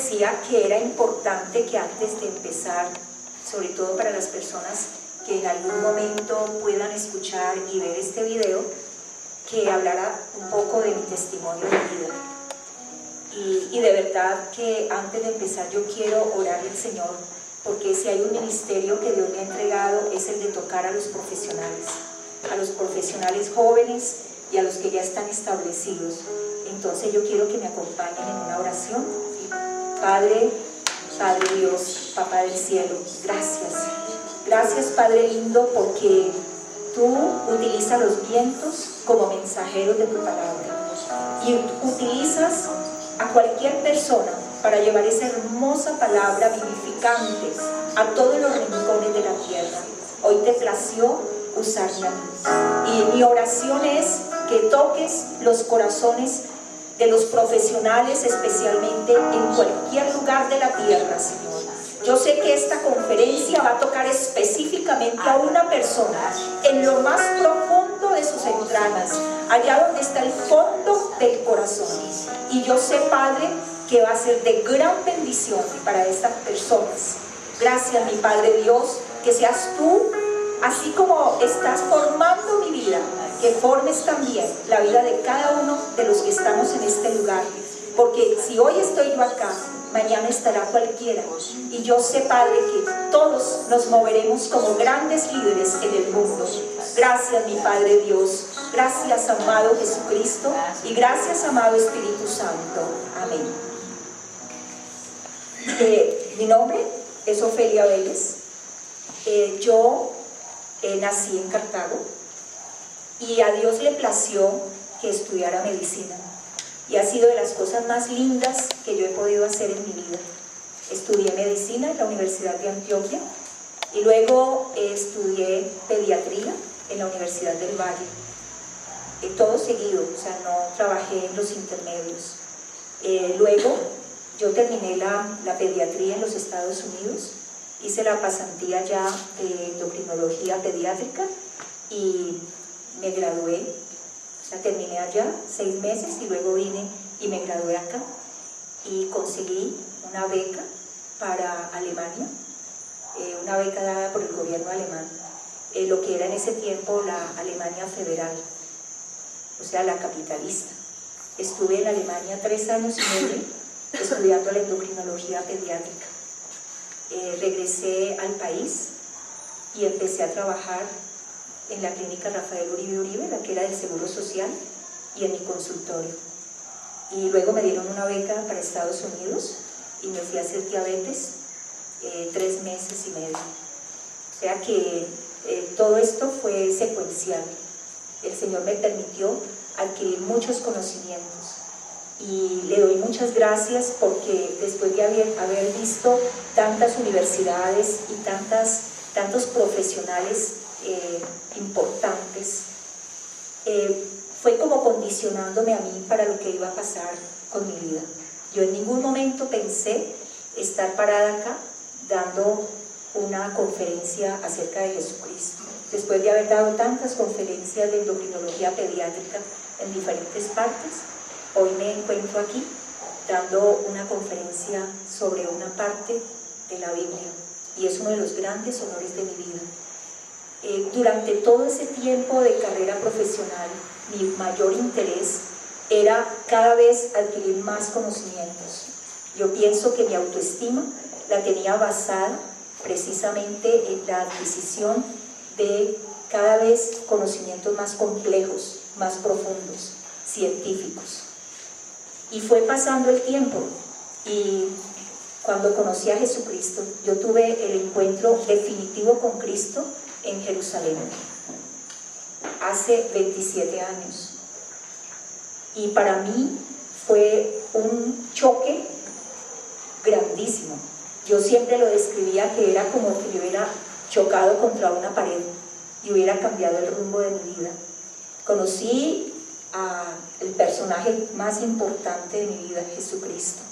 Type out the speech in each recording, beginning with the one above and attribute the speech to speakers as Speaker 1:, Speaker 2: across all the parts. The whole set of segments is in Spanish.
Speaker 1: decía que era importante que antes de empezar, sobre todo para las personas que en algún momento puedan escuchar y ver este video, que hablara un poco de mi testimonio de vida. Y de verdad que antes de empezar yo quiero orarle al Señor, porque si hay un ministerio que Dios me ha entregado es el de tocar a los profesionales jóvenes y a los que ya están establecidos. Entonces yo quiero que me acompañen en una oración. Padre Dios, Papá del cielo, gracias Padre lindo, porque tú utilizas los vientos como mensajeros de tu palabra y utilizas a cualquier persona para llevar esa hermosa palabra vivificante a todos los rincones de la tierra. Hoy te plació usarme a mí, y mi oración es que toques los corazones de los profesionales, especialmente en cualquier lugar de la tierra, Señor. Yo sé que esta conferencia va a tocar específicamente a una persona en lo más profundo de sus entrañas, allá donde está el fondo del corazón. Y yo sé, Padre, que va a ser de gran bendición para estas personas. Gracias, mi Padre Dios, que seas tú, así como estás formando mi vida, que formes también la vida de cada uno de los que estamos en este lugar. Porque si hoy estoy yo acá, mañana estará cualquiera. Y yo sé, Padre, que todos nos moveremos como grandes líderes en el mundo. Gracias, mi Padre Dios. Gracias, amado Jesucristo. Y gracias, amado Espíritu Santo. Amén. Mi nombre es Ofelia Vélez. Yo nací en Cartago y a Dios le plació que estudiara medicina. Y ha sido de las cosas más lindas que yo he podido hacer en mi vida. Estudié medicina en la Universidad de Antioquia y luego estudié pediatría en la Universidad del Valle. Todo seguido, o sea, no trabajé en los intermedios. Luego yo terminé la pediatría en los Estados Unidos, hice la pasantía ya de endocrinología pediátrica y me gradué. O sea, terminé allá 6 meses y luego vine y me gradué acá y conseguí una beca para Alemania, una beca dada por el gobierno alemán, lo que era en ese tiempo la Alemania federal, o sea, la capitalista. Estuve en Alemania 3 años y medio estudiando la endocrinología pediátrica. Regresé al país y empecé a trabajar en la clínica Rafael Uribe, la que era del Seguro Social, y en mi consultorio. Y luego me dieron una beca para Estados Unidos y me fui a hacer diabetes 3 meses y medio. O sea que todo esto fue secuencial. El Señor me permitió adquirir muchos conocimientos y le doy muchas gracias porque después de haber visto tantas universidades y tantos profesionales importantes, fue como condicionándome a mí para lo que iba a pasar con mi vida. Yo en ningún momento pensé estar parada acá dando una conferencia acerca de Jesucristo. Después de haber dado tantas conferencias de endocrinología pediátrica en diferentes partes, hoy me encuentro aquí dando una conferencia sobre una parte de la Biblia y es uno de los grandes honores de mi vida. Durante todo ese tiempo de carrera profesional, mi mayor interés era cada vez adquirir más conocimientos. Yo pienso que mi autoestima la tenía basada precisamente en la adquisición de cada vez conocimientos más complejos, más profundos, científicos. Y fue pasando el tiempo y cuando conocí a Jesucristo, yo tuve el encuentro definitivo con Cristo en Jerusalén, hace 27 años. Y para mí fue un choque grandísimo. Yo siempre lo describía que era como que yo hubiera chocado contra una pared y hubiera cambiado el rumbo de mi vida. Conocí al personaje más importante de mi vida, Jesucristo.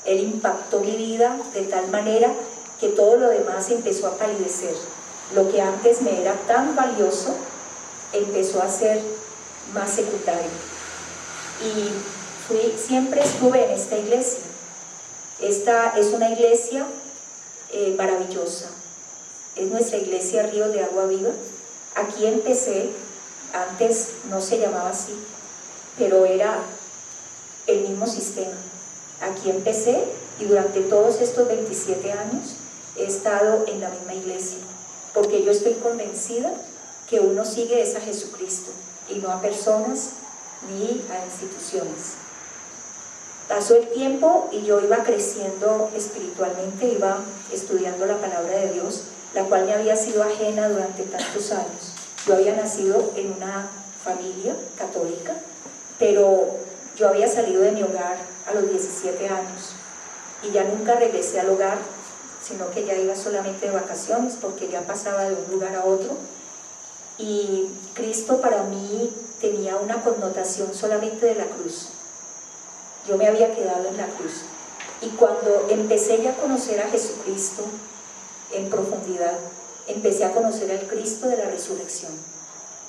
Speaker 1: Él impactó mi vida de tal manera que todo lo demás empezó a palidecer. Lo que antes me era tan valioso empezó a ser más secundario. Y siempre estuve en esta iglesia. Esta es una iglesia maravillosa. Es nuestra iglesia Ríos de Agua Viva. Aquí empecé, antes no se llamaba así, pero era el mismo sistema. Aquí empecé y durante todos estos 27 años he estado en la misma iglesia, porque yo estoy convencida que uno sigue es a Jesucristo y no a personas ni a instituciones. Pasó el tiempo y yo iba creciendo espiritualmente, iba estudiando la palabra de Dios, la cual me había sido ajena durante tantos años. Yo había nacido en una familia católica, pero yo había salido de mi hogar a los 17 años y ya nunca regresé al hogar, sino que ya iba solamente de vacaciones porque ya pasaba de un lugar a otro. Y Cristo para mí tenía una connotación solamente de la cruz. Yo me había quedado en la cruz. Y cuando empecé ya a conocer a Jesucristo en profundidad, empecé a conocer al Cristo de la resurrección,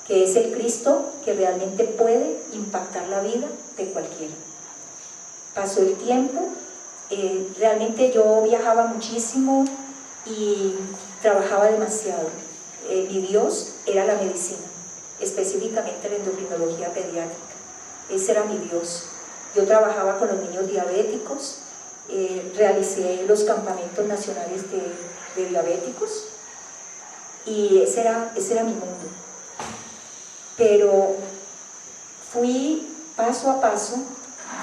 Speaker 1: que es el Cristo que realmente puede impactar la vida de cualquiera. Pasó el tiempo, realmente yo viajaba muchísimo y trabajaba demasiado. Mi Dios era la medicina, específicamente la endocrinología pediátrica. Ese era mi Dios. Yo trabajaba con los niños diabéticos, realicé los campamentos nacionales de diabéticos y ese era mi mundo. Pero fui paso a paso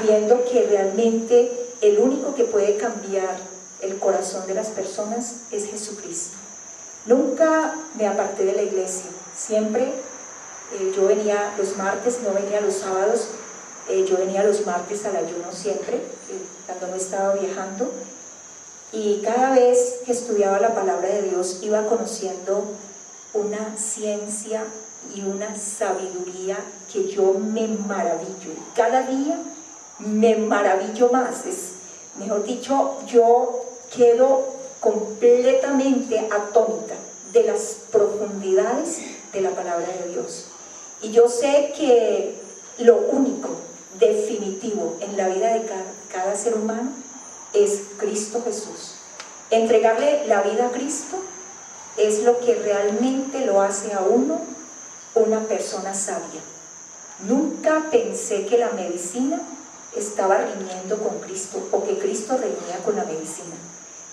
Speaker 1: viendo que realmente el único que puede cambiar el corazón de las personas es Jesucristo. Nunca me aparté de la iglesia, siempre yo venía los martes, no venía los sábados, yo venía los martes al ayuno siempre, cuando no estaba viajando, y cada vez que estudiaba la palabra de Dios iba conociendo una ciencia y una sabiduría que yo me maravillo, cada día me maravillo más. Mejor dicho, yo quedo completamente atónita de las profundidades de la palabra de Dios. Y yo sé que lo único definitivo en la vida de cada ser humano es Cristo Jesús. Entregarle la vida a Cristo es lo que realmente lo hace a uno una persona sabia. Nunca pensé que la medicina estaba riñendo con Cristo o que Cristo reñía con la medicina.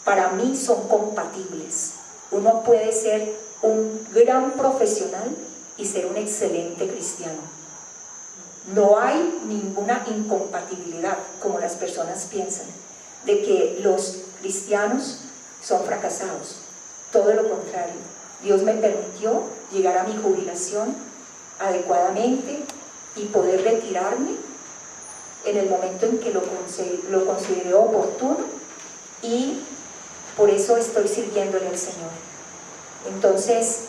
Speaker 1: Para mí son compatibles. Uno puede ser un gran profesional y ser un excelente cristiano. No hay ninguna incompatibilidad, como las personas piensan, de que los cristianos son fracasados. Todo lo contrario. Dios me permitió llegar a mi jubilación adecuadamente y poder retirarme en el momento en que lo consideré oportuno, y por eso estoy sirviéndole al Señor. Entonces,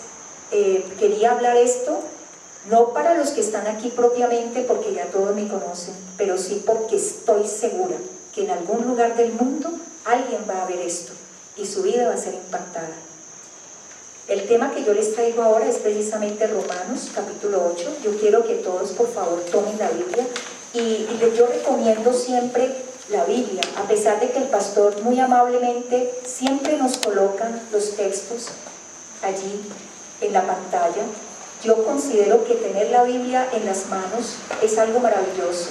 Speaker 1: quería hablar esto, no para los que están aquí propiamente, porque ya todos me conocen, pero sí porque estoy segura que en algún lugar del mundo alguien va a ver esto y su vida va a ser impactada. El tema que yo les traigo ahora es precisamente Romanos capítulo 8. Yo quiero que todos por favor tomen la Biblia y yo recomiendo siempre la Biblia, a pesar de que el pastor muy amablemente siempre nos coloca los textos allí en la pantalla. Yo considero que tener la Biblia en las manos es algo maravilloso,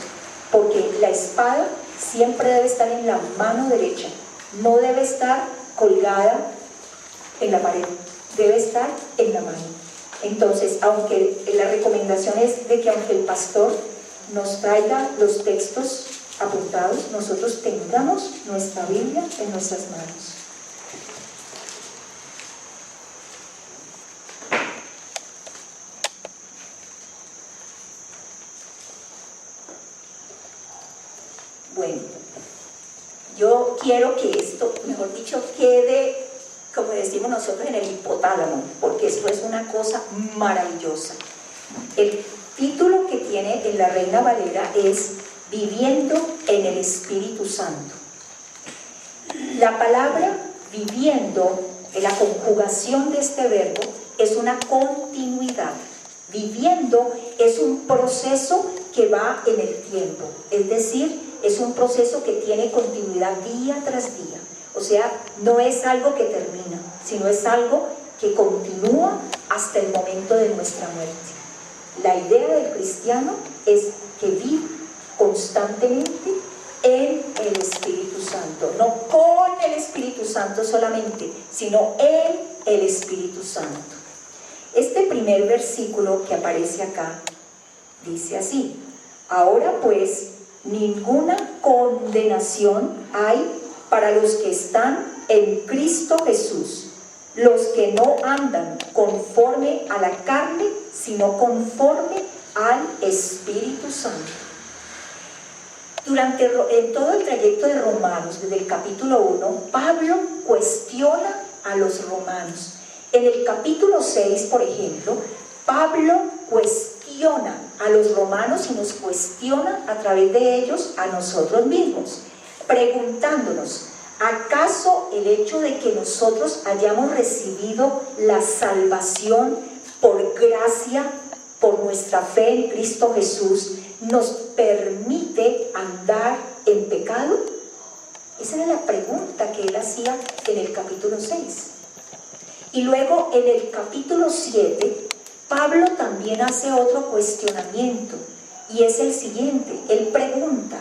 Speaker 1: porque la espada siempre debe estar en la mano derecha, no debe estar colgada en la pared, debe estar en la mano. Entonces, aunque la recomendación es de que aunque el pastor nos traiga los textos apuntados, nosotros tengamos nuestra Biblia en nuestras manos. Bueno, yo quiero que esto, mejor dicho, quede, como decimos nosotros, en el hipotálamo, porque esto es una cosa maravillosa. El título que tiene en la Reina Valera es Viviendo en el Espíritu Santo. La palabra viviendo, en la conjugación de este verbo, es una continuidad. Viviendo es un proceso que va en el tiempo, es decir, es un proceso que tiene continuidad día tras día. O sea, no es algo que termina, sino es algo que continúa hasta el momento de nuestra muerte. La idea del cristiano es que vive constantemente en el Espíritu Santo, no con el Espíritu Santo solamente, sino en el Espíritu Santo. Este primer versículo que aparece acá dice así: ahora pues ninguna condenación hay para los que están en Cristo Jesús, los que no andan conforme a la carne, sino conforme al Espíritu Santo. En todo el trayecto de Romanos, desde el capítulo 1, Pablo cuestiona a los romanos. En el capítulo 6, por ejemplo, Pablo cuestiona a los romanos y nos cuestiona a través de ellos a nosotros mismos, preguntándonos: ¿acaso el hecho de que nosotros hayamos recibido la salvación por gracia, por nuestra fe en Cristo Jesús, nos permite andar en pecado? Esa era la pregunta que él hacía en el capítulo 6. Y luego en el capítulo 7, Pablo también hace otro cuestionamiento, y es el siguiente. Él pregunta: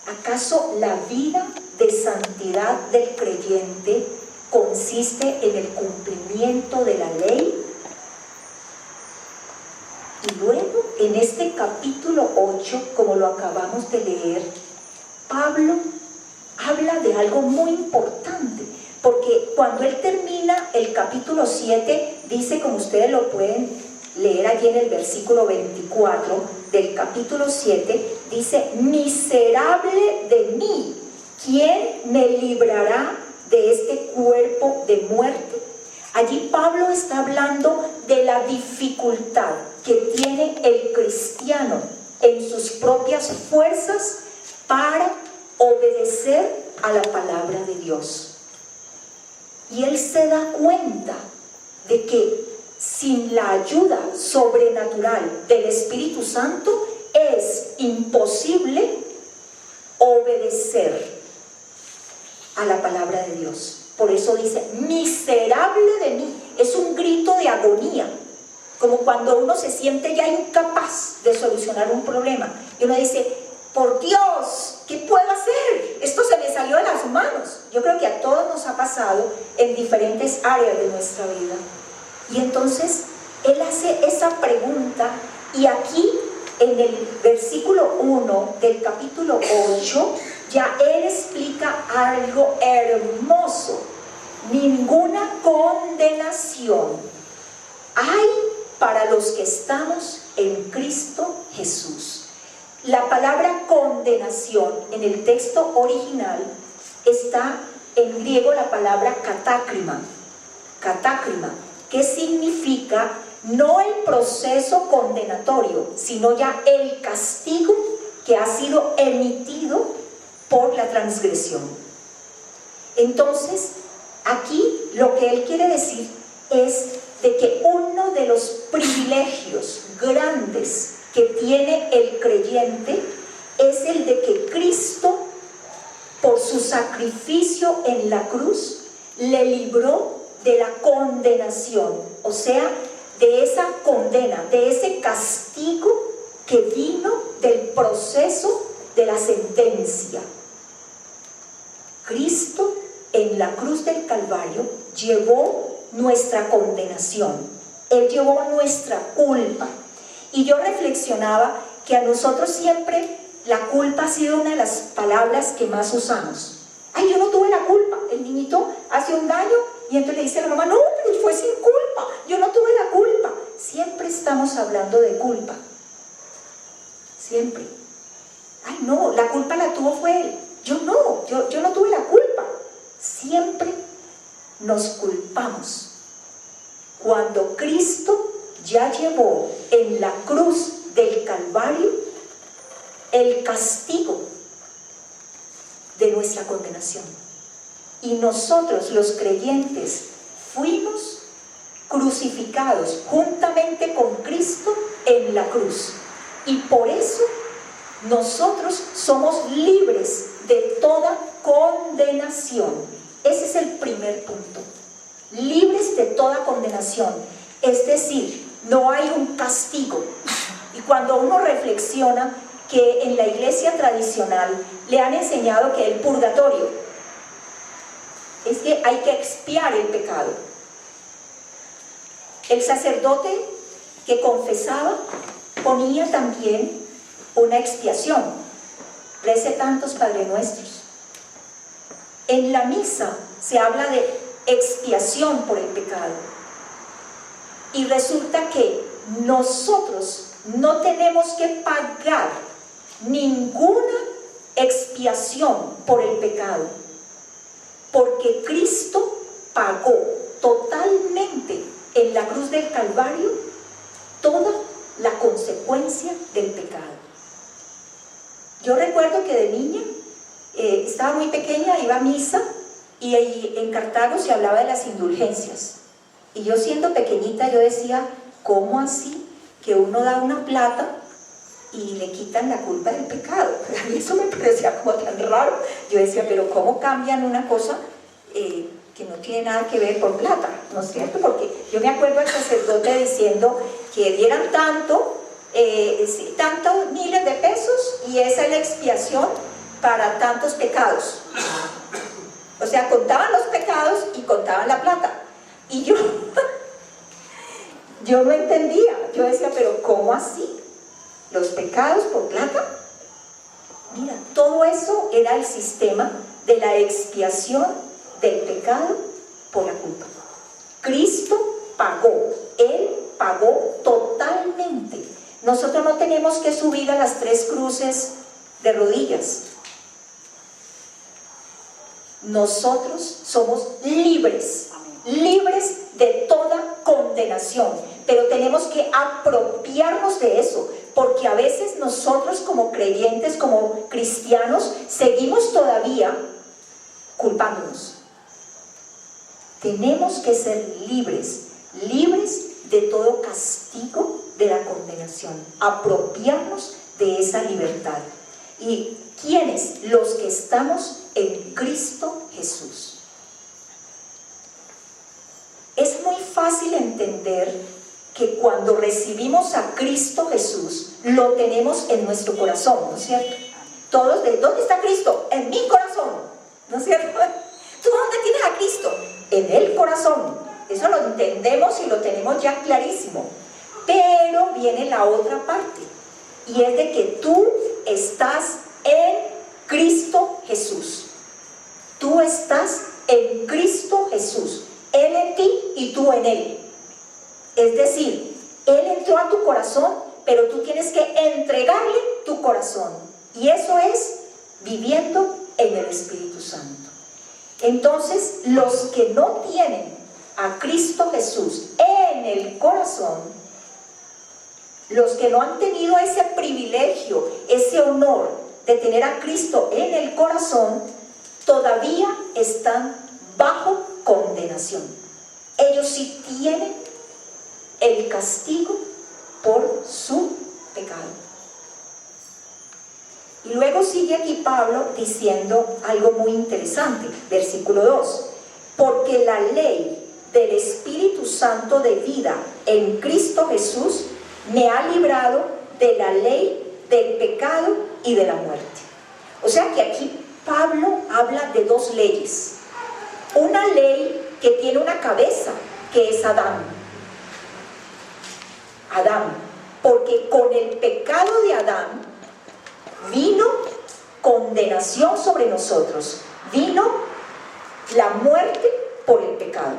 Speaker 1: ¿acaso la vida de santidad del creyente consiste en el cumplimiento de la ley? Y luego, en este capítulo 8, como lo acabamos de leer, Pablo habla de algo muy importante, porque cuando él termina el capítulo 7, dice, como ustedes lo pueden leer allí en el versículo 24 del capítulo 7, dice: miserable de mí, ¿quién me librará de este cuerpo de muerte? Allí Pablo está hablando de la dificultad que tiene el cristiano en sus propias fuerzas para obedecer a la palabra de Dios. Y él se da cuenta de que sin la ayuda sobrenatural del Espíritu Santo es imposible obedecer a la palabra de Dios. Por eso dice: miserable de mí. Es un grito de agonía, como cuando uno se siente ya incapaz de solucionar un problema y uno dice: por Dios, ¿qué puedo hacer? Esto se me salió de las manos. Yo creo que a todos nos ha pasado en diferentes áreas de nuestra vida. Y entonces él hace esa pregunta, y aquí en el versículo 1 del capítulo 8 ya él explica algo hermoso: ninguna condenación hay para los que estamos en Cristo Jesús. La palabra condenación en el texto original está en griego la palabra katácrima, que significa no el proceso condenatorio, sino ya el castigo que ha sido emitido por la transgresión. Entonces, aquí lo que él quiere decir es de que uno de los privilegios grandes que tiene el creyente es el de que Cristo, por su sacrificio en la cruz, le libró de la condenación, o sea, de esa condena, de ese castigo que vino del proceso de la sentencia. Cristo en la cruz del Calvario llevó nuestra condenación, Él llevó nuestra culpa. Y yo reflexionaba que a nosotros siempre la culpa ha sido una de las palabras que más usamos. Ay, yo no tuve la culpa. El niñito hace un daño y entonces le dice a la mamá: no, pero fue sin culpa, yo no tuve la culpa. Siempre estamos hablando de culpa, siempre. Ay, no, la culpa la tuvo fue él. Yo no tuve la culpa. Siempre nos culpamos, cuando Cristo ya llevó en la cruz del Calvario el castigo de nuestra condenación. Y nosotros, los creyentes, fuimos crucificados juntamente con Cristo en la cruz. Y por eso nosotros somos libres de toda condenación. Ese es el primer punto. Libres de toda condenación. Es decir, no hay un castigo. Y cuando uno reflexiona que en la iglesia tradicional le han enseñado que el purgatorio es que hay que expiar el pecado. El sacerdote que confesaba ponía también una expiación. Rece tantos Padre Nuestros. En la misa se habla de expiación por el pecado. Y resulta que nosotros no tenemos que pagar ninguna expiación por el pecado, porque Cristo pagó totalmente en la cruz del Calvario toda la consecuencia del pecado. Yo recuerdo que de niña, estaba muy pequeña, iba a misa, y en Cartago se hablaba de las indulgencias. Y yo siendo pequeñita, yo decía, ¿cómo así que uno da una plata y le quitan la culpa del pecado? A mí eso me parecía como tan raro. Yo decía, pero ¿cómo cambian una cosa que no tiene nada que ver por plata? ¿No es cierto? Porque yo me acuerdo al sacerdote diciendo que dieran tantos miles de pesos y esa es la expiación para tantos pecados. O sea, contaban los pecados y contaban la plata. Y yo no entendía. Yo decía, pero ¿cómo así? ¿Los pecados por plata? Mira, todo eso era el sistema de la expiación del pecado por la culpa. Cristo pagó, Él pagó totalmente. Nosotros no tenemos que subir a las 3 cruces de rodillas. Nosotros somos libres de toda condenación, pero tenemos que apropiarnos de eso, porque a veces nosotros como creyentes, como cristianos, seguimos todavía culpándonos. Tenemos que ser libres de todo castigo de la condenación, apropiarnos de esa libertad. ¿Y quiénes? Los que estamos en Cristo Jesús. Es muy fácil entender que cuando recibimos a Cristo Jesús, lo tenemos en nuestro corazón, ¿no es cierto? Todos, ¿dónde está Cristo? En mi corazón, ¿no es cierto? ¿Tú dónde tienes a Cristo? En el corazón. Eso lo entendemos y lo tenemos ya clarísimo. Pero viene la otra parte, y es de que tú estás en Cristo Jesús. Tú estás en Cristo Jesús. Él en ti y tú en Él. Es decir, Él entró a tu corazón, pero tú tienes que entregarle tu corazón. Y eso es viviendo en el Espíritu Santo. Entonces, los que no tienen a Cristo Jesús en el corazón, los que no han tenido ese privilegio, ese honor de tener a Cristo en el corazón, todavía están bajo condenación. Ellos sí tienen el castigo por su pecado. Y luego sigue aquí Pablo diciendo algo muy interesante, versículo 2: porque la ley del Espíritu Santo de vida en Cristo Jesús me ha librado de la ley del pecado y de la muerte. O sea que aquí Pablo habla de 2 leyes. Una ley que tiene una cabeza, que es Adán, porque con el pecado de Adán vino condenación sobre nosotros, vino la muerte por el pecado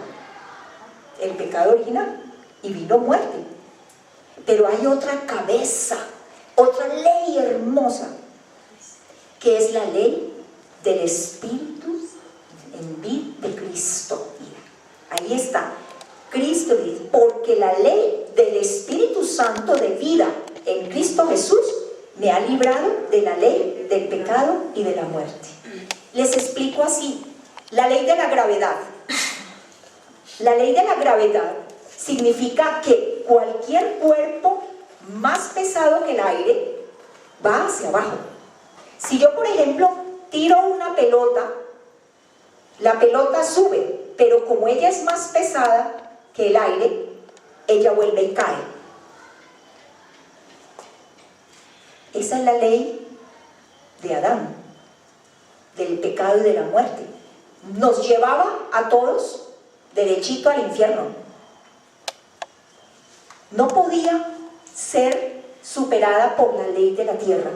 Speaker 1: original, y vino muerte. Pero hay otra cabeza, otra ley hermosa, que es la ley del Espíritu en vida de Cristo. Ahí está, Cristo dice, porque la ley del Espíritu Santo de vida en Cristo Jesús me ha librado de la ley del pecado y de la muerte. Les explico así: la ley de la gravedad. La ley de la gravedad significa que cualquier cuerpo más pesado que el aire va hacia abajo. Si yo, por ejemplo, tiro una pelota, la pelota sube, pero como ella es más pesada que el aire, ella vuelve y cae. Esa es la ley de Adán, del pecado y de la muerte. Nos llevaba a todos derechito al infierno. No podía ser superada por la ley de la tierra,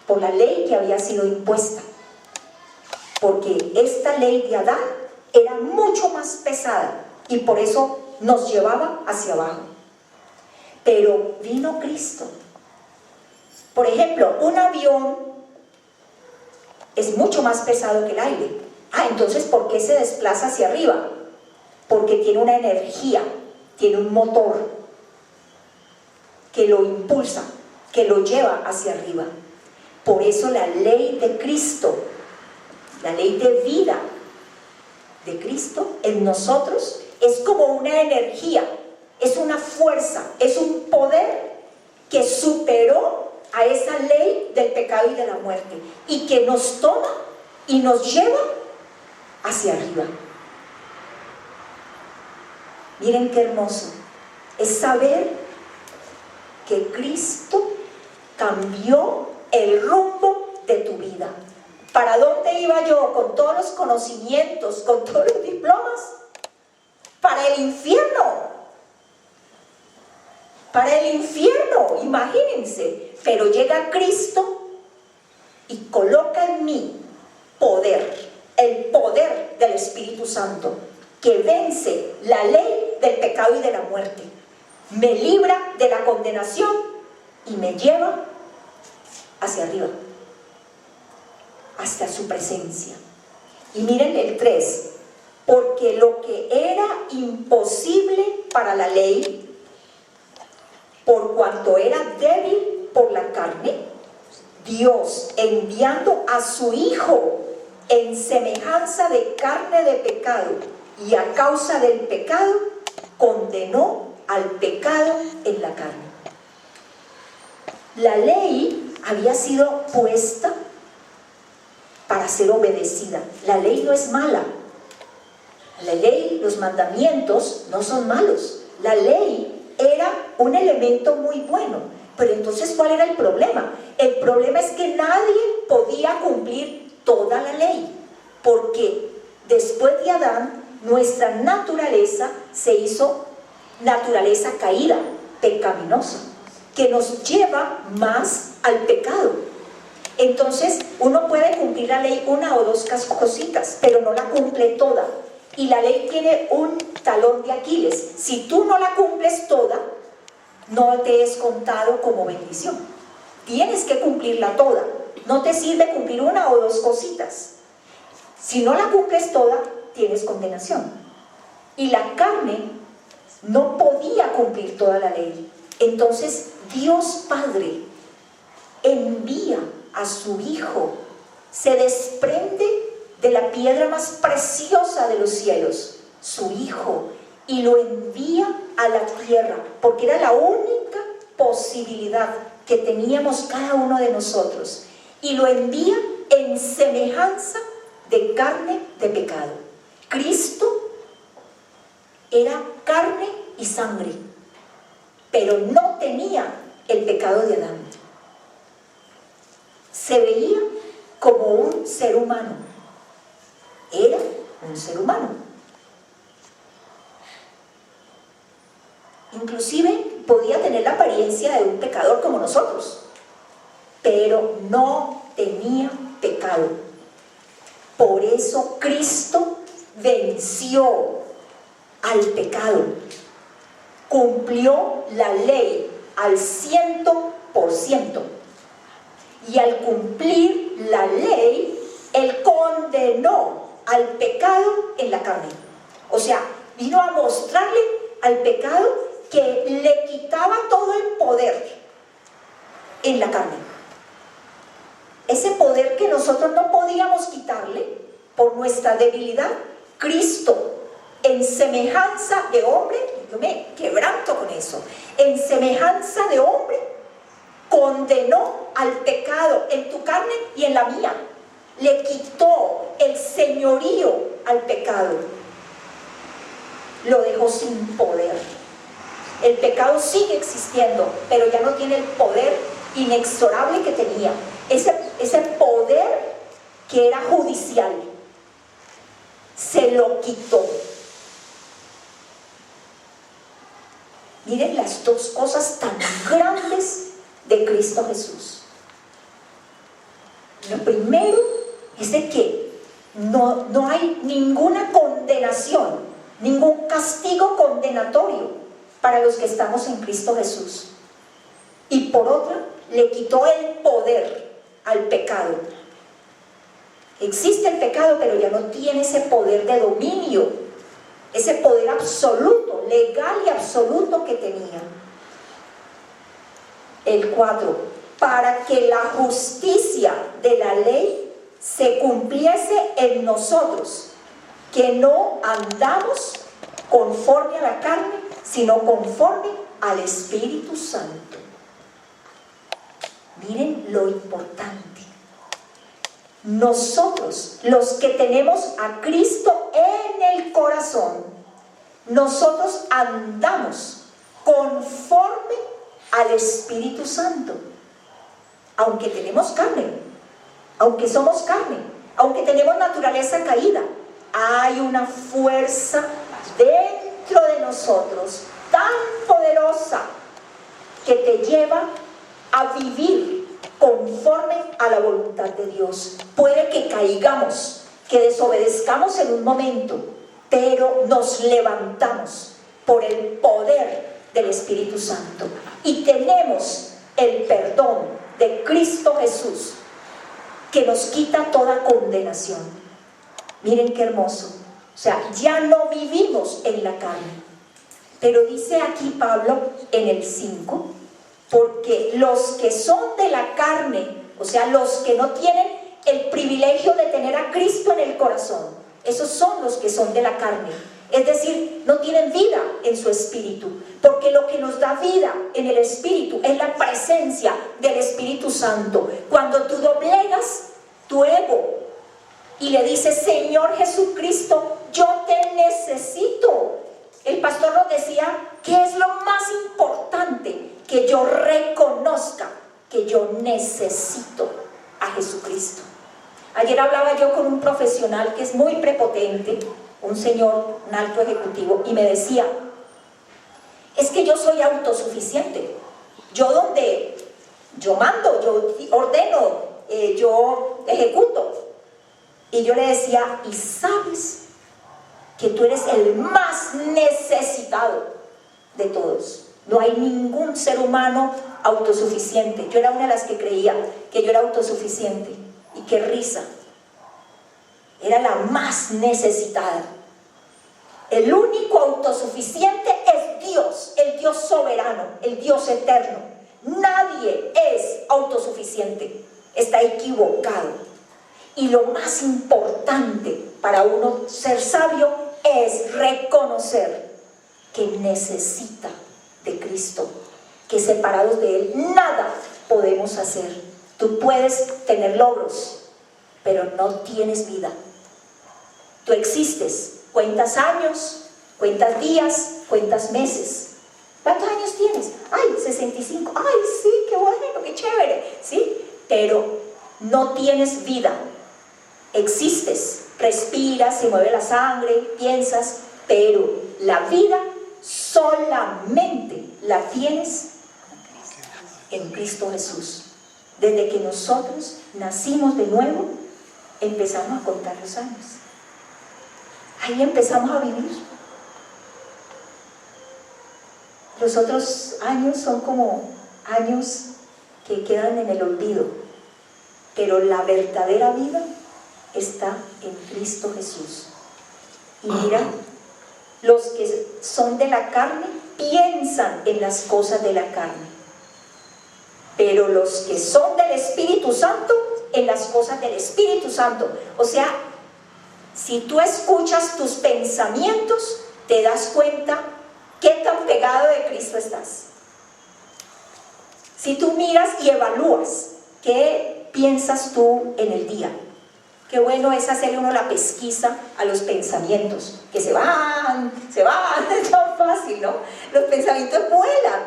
Speaker 1: por la ley que había sido impuesta, porque esta ley de Adán era mucho más pesada y por eso nos llevaba hacia abajo. Pero vino Cristo. Por ejemplo, un avión es mucho más pesado que el aire. Entonces, ¿por qué se desplaza hacia arriba? Porque tiene una energía, tiene un motor que lo impulsa, que lo lleva hacia arriba. Por eso la ley de Cristo, la ley de vida de Cristo en nosotros es como una energía, es una fuerza, es un poder que superó a esa ley del pecado y de la muerte y que nos toma y nos lleva hacia arriba. Miren qué hermoso es saber que Cristo cambió el rumbo de tu vida. ¿Para dónde iba yo con todos los conocimientos, con todos los diplomas? Para el infierno. Para el infierno, imagínense. Pero llega Cristo y coloca en mí poder, el poder del Espíritu Santo, que vence la ley del pecado y de la muerte. Me libra de la condenación y me lleva hacia arriba, hasta su presencia. Y miren el 3, porque lo que era imposible para la ley, por cuanto era débil por la carne, Dios, enviando a su Hijo en semejanza de carne de pecado y a causa del pecado, condenó al pecado en la carne. La ley había sido puesta para ser obedecida. La ley no es mala. La ley, los mandamientos no son malos. La ley era un elemento muy bueno. Pero entonces, ¿cuál era el problema? El problema es que nadie podía cumplir toda la ley, porque después de Adán, nuestra naturaleza se hizo naturaleza caída, pecaminosa, que nos lleva más al pecado. Entonces, uno puede cumplir la ley una o dos cositas, pero no la cumple toda. Y la ley tiene un talón de Aquiles. Si tú no la cumples toda, no te es contado como bendición. Tienes que cumplirla toda. No te sirve cumplir una o dos cositas. Si no la cumples toda, tienes condenación. Y la carne no podía cumplir toda la ley. Entonces Dios Padre envía a su Hijo, se desprende de la piedra más preciosa de los cielos, su Hijo, y lo envía a la tierra, porque era la única posibilidad que teníamos cada uno de nosotros, y lo envía en semejanza de carne de pecado. Cristo era carne y sangre, pero no tenía el pecado de Adán. Se veía como un ser humano. Era un ser humano. Inclusive podía tener la apariencia de un pecador como nosotros, pero no tenía pecado. Por eso Cristo venció al pecado, cumplió la ley al 100%, y al cumplir la ley, Él condenó al pecado en la carne. O sea, vino a mostrarle al pecado que le quitaba todo el poder en la carne. Ese poder que nosotros no podíamos quitarle por nuestra debilidad, Cristo, en semejanza de hombre, yo me quebranto con eso, en semejanza de hombre, condenó al pecado en tu carne y en la mía. Le quitó el señorío al pecado. Lo dejó sin poder. El pecado sigue existiendo, pero ya no tiene el poder inexorable que tenía. Ese poder que era judicial, se lo quitó. Miren las dos cosas tan grandes de Cristo Jesús. Lo primero es de que no hay ninguna condenación, ningún castigo condenatorio para los que estamos en Cristo Jesús. Y por otra, le quitó el poder al pecado. Existe el pecado, pero ya no tiene ese poder de dominio, ese poder absoluto, legal y absoluto que tenía. El 4, para que la justicia de la ley se cumpliese en nosotros, que no andamos conforme a la carne, sino conforme al Espíritu Santo. Miren lo importante. Nosotros, los que tenemos a Cristo en el corazón, nosotros andamos conforme al Espíritu Santo. Aunque tenemos carne, aunque somos carne, aunque tenemos naturaleza caída, hay una fuerza dentro de nosotros tan poderosa que te lleva a vivir conforme a la voluntad de Dios. Puede que caigamos, que desobedezcamos en un momento, pero nos levantamos por el poder del Espíritu Santo y tenemos el perdón de Cristo Jesús que nos quita toda condenación. Miren qué hermoso. O sea, ya no vivimos en la carne. Pero dice aquí Pablo en el 5, porque los que son de la carne, o sea, los que no tienen el privilegio de tener a Cristo en el corazón, esos son los que son de la carne. Es decir, no tienen vida en su espíritu, porque lo que nos da vida en el espíritu es la presencia del Espíritu Santo. Cuando tú doblegas tu ego y le dices: Señor Jesucristo, yo te necesito. El pastor nos decía que es lo más importante, que yo reconozca que yo necesito a Jesucristo. Ayer hablaba yo con un profesional que es muy prepotente, un señor, un alto ejecutivo, y me decía: es que yo soy autosuficiente. Yo donde yo mando, yo ordeno, yo ejecuto. Y yo le decía: ¿y sabes que tú eres el más necesitado de todos? No hay ningún ser humano autosuficiente. Yo era una de las que creía que yo era autosuficiente. Y qué risa. Era la más necesitada. El único autosuficiente es Dios, el Dios soberano, el Dios eterno. Nadie es autosuficiente. Está equivocado. Y lo más importante para uno ser sabio es reconocer que necesita de Cristo, que separados de Él nada podemos hacer. Tú puedes tener logros, pero no tienes vida. Tú existes, cuentas años, cuentas días, cuentas meses. ¿Cuántos años tienes? Ay, 65. Ay, sí, qué bueno, qué chévere, ¿sí? Pero no tienes vida. Existes, respiras, se mueve la sangre, piensas, pero la vida solamente la tienes en Cristo Jesús. Desde que nosotros nacimos de nuevo, empezamos a contar los años. Ahí empezamos a vivir. Los otros años son como años que quedan en el olvido, pero la verdadera vida está en Cristo Jesús. Y mira, los que son de la carne piensan en las cosas de la carne, pero los que son del Espíritu Santo, en las cosas del Espíritu Santo. O sea, si tú escuchas tus pensamientos, te das cuenta qué tan pegado de Cristo estás. Si tú miras y evalúas, ¿qué piensas tú en el día? Qué bueno es hacerle uno la pesquisa a los pensamientos, que se van, es tan fácil, ¿no? Los pensamientos vuelan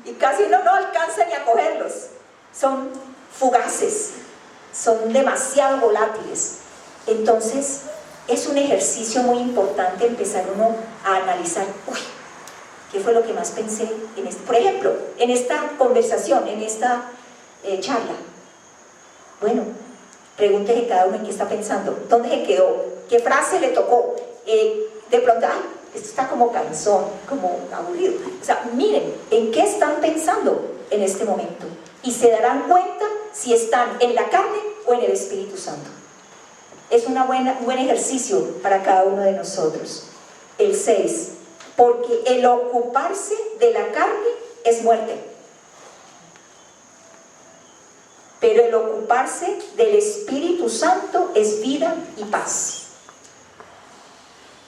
Speaker 1: y casi uno no alcanza ni a cogerlos. Son fugaces, son demasiado volátiles. Entonces, es un ejercicio muy importante empezar uno a analizar, uy, ¿qué fue lo que más pensé en este? Por ejemplo, en esta conversación, en esta charla? Bueno, pregúntese cada uno en qué está pensando, dónde se quedó, qué frase le tocó, de pronto, ay, esto está como cansón, como aburrido. O sea, miren, ¿en qué están pensando en este momento? Y se darán cuenta si están en la carne o en el Espíritu Santo. Es un buen ejercicio para cada uno de nosotros. El 6, porque el ocuparse de la carne es muerte, pero el ocuparse del Espíritu Santo es vida y paz.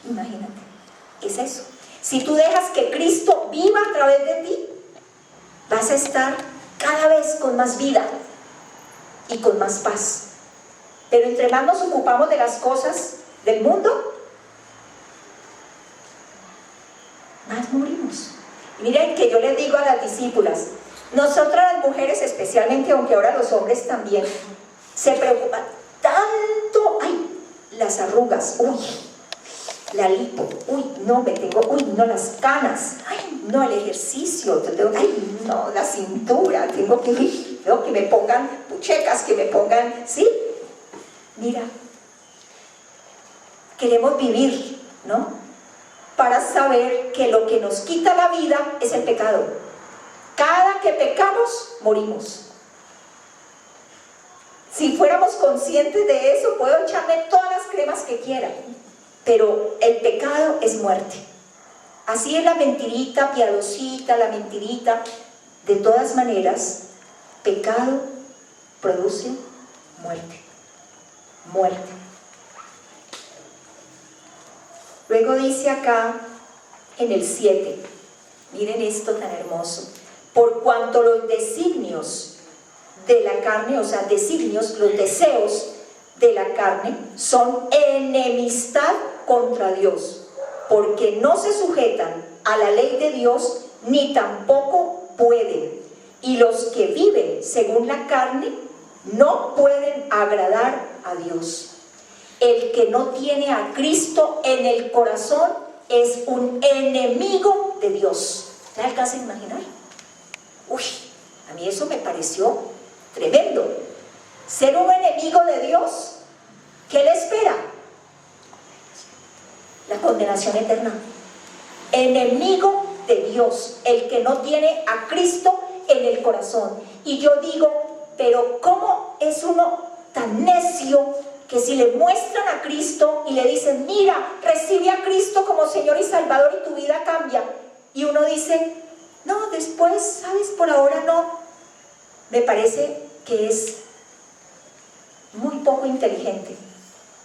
Speaker 1: Imagínate, es eso. Si tú dejas que Cristo viva a través de ti, vas a estar cada vez con más vida y con más paz. Pero entre más nos ocupamos de las cosas del mundo, más morimos. Y miren que yo les digo a las discípulas, nosotras las mujeres especialmente, aunque ahora los hombres también, se preocupan tanto, ay, las arrugas, uy, la lipo, uy, no, me tengo, uy, no, las canas, ay, no, el ejercicio, ay, no, la cintura, tengo que me pongan puchecas, que me pongan, ¿sí? Mira, queremos vivir, ¿no? Para saber que lo que nos quita la vida es el pecado. Cada que pecamos, morimos. Si fuéramos conscientes de eso, puedo echarme todas las cremas que quiera, pero el pecado es muerte. Así es la mentirita piadosita, la mentirita. De todas maneras, pecado produce muerte. Muerte. Luego dice acá en el 7, miren esto tan hermoso, por cuanto los designios de la carne, o sea, designios, los deseos de la carne son enemistad contra Dios, porque no se sujetan a la ley de Dios, ni tampoco pueden, y los que viven según la carne no pueden agradar a Dios. El que no tiene a Cristo en el corazón es un enemigo de Dios. ¿Te alcanza a imaginar? Uy, a mí eso me pareció tremendo. Ser un enemigo de Dios, ¿qué le espera? La condenación eterna. Enemigo de Dios, el que no tiene a Cristo en el corazón. Y yo digo, pero ¿cómo es uno tan necio que si le muestran a Cristo y le dicen, mira, recibe a Cristo como Señor y Salvador y tu vida cambia? Y uno dice, no, después, ¿sabes? Por ahora no. Me parece que es muy poco inteligente,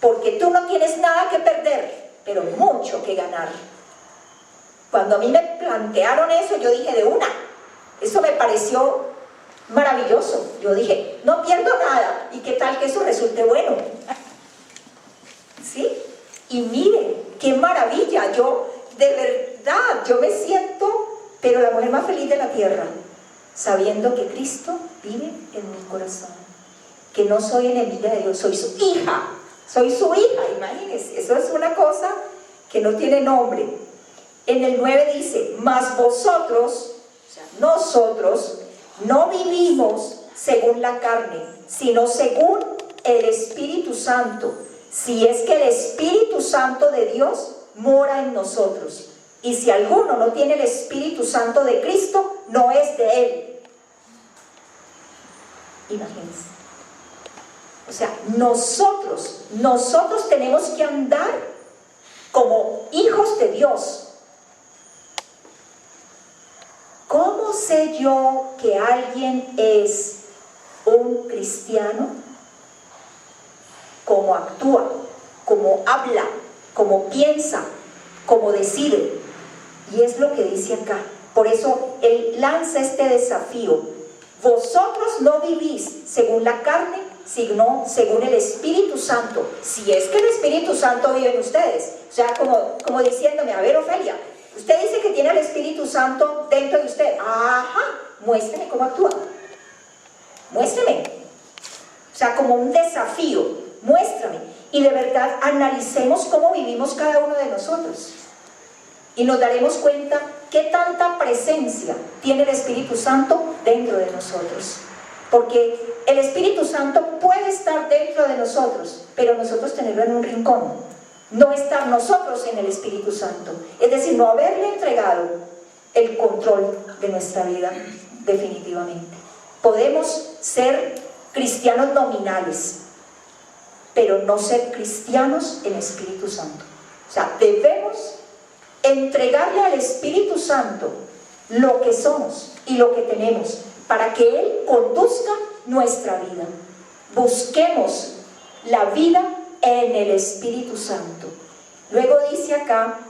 Speaker 1: porque tú no tienes nada que perder, pero mucho que ganar. Cuando a mí me plantearon eso, yo dije de una, eso me pareció maravilloso. Yo dije, no pierdo nada, y qué tal que eso resulte bueno, ¿sí? Y miren, qué maravilla, yo de verdad, yo me siento, pero la mujer más feliz de la tierra, sabiendo que Cristo vive en mi corazón, que no soy enemiga de Dios, soy su hija, imagínense, eso es una cosa que no tiene nombre. En el 9 dice, mas vosotros, o sea, nosotros, no vivimos según la carne, sino según el Espíritu Santo, si es que el Espíritu Santo de Dios mora en nosotros. Y si alguno no tiene el Espíritu Santo de Cristo, no es de él. Imagínense. O sea, nosotros tenemos que andar como hijos de Dios. ¿Cómo sé yo que alguien es un cristiano? Cómo actúa, cómo habla, cómo piensa, cómo decide. Y es lo que dice acá. Por eso él lanza este desafío Vosotros no vivís según la carne, sino según el Espíritu Santo. Si es que el Espíritu Santo vive en ustedes. O sea, como diciéndome, a ver, Ofelia, usted dice que tiene el Espíritu Santo dentro de usted. Ajá, muéstreme cómo actúa. Muéstreme. O sea, como un desafío, muéstrame. Y de verdad analicemos cómo vivimos cada uno de nosotros. Y nos daremos cuenta qué tanta presencia tiene el Espíritu Santo dentro de nosotros. Porque el Espíritu Santo puede estar dentro de nosotros, pero nosotros tenerlo en un rincón. No estar nosotros en el Espíritu Santo. Es decir, no haberle entregado el control de nuestra vida definitivamente. Podemos ser cristianos nominales, pero no ser cristianos en Espíritu Santo. O sea, debemos entregarle al Espíritu Santo lo que somos y lo que tenemos, para que Él conduzca nuestra vida. Busquemos la vida en el Espíritu Santo. Luego dice acá,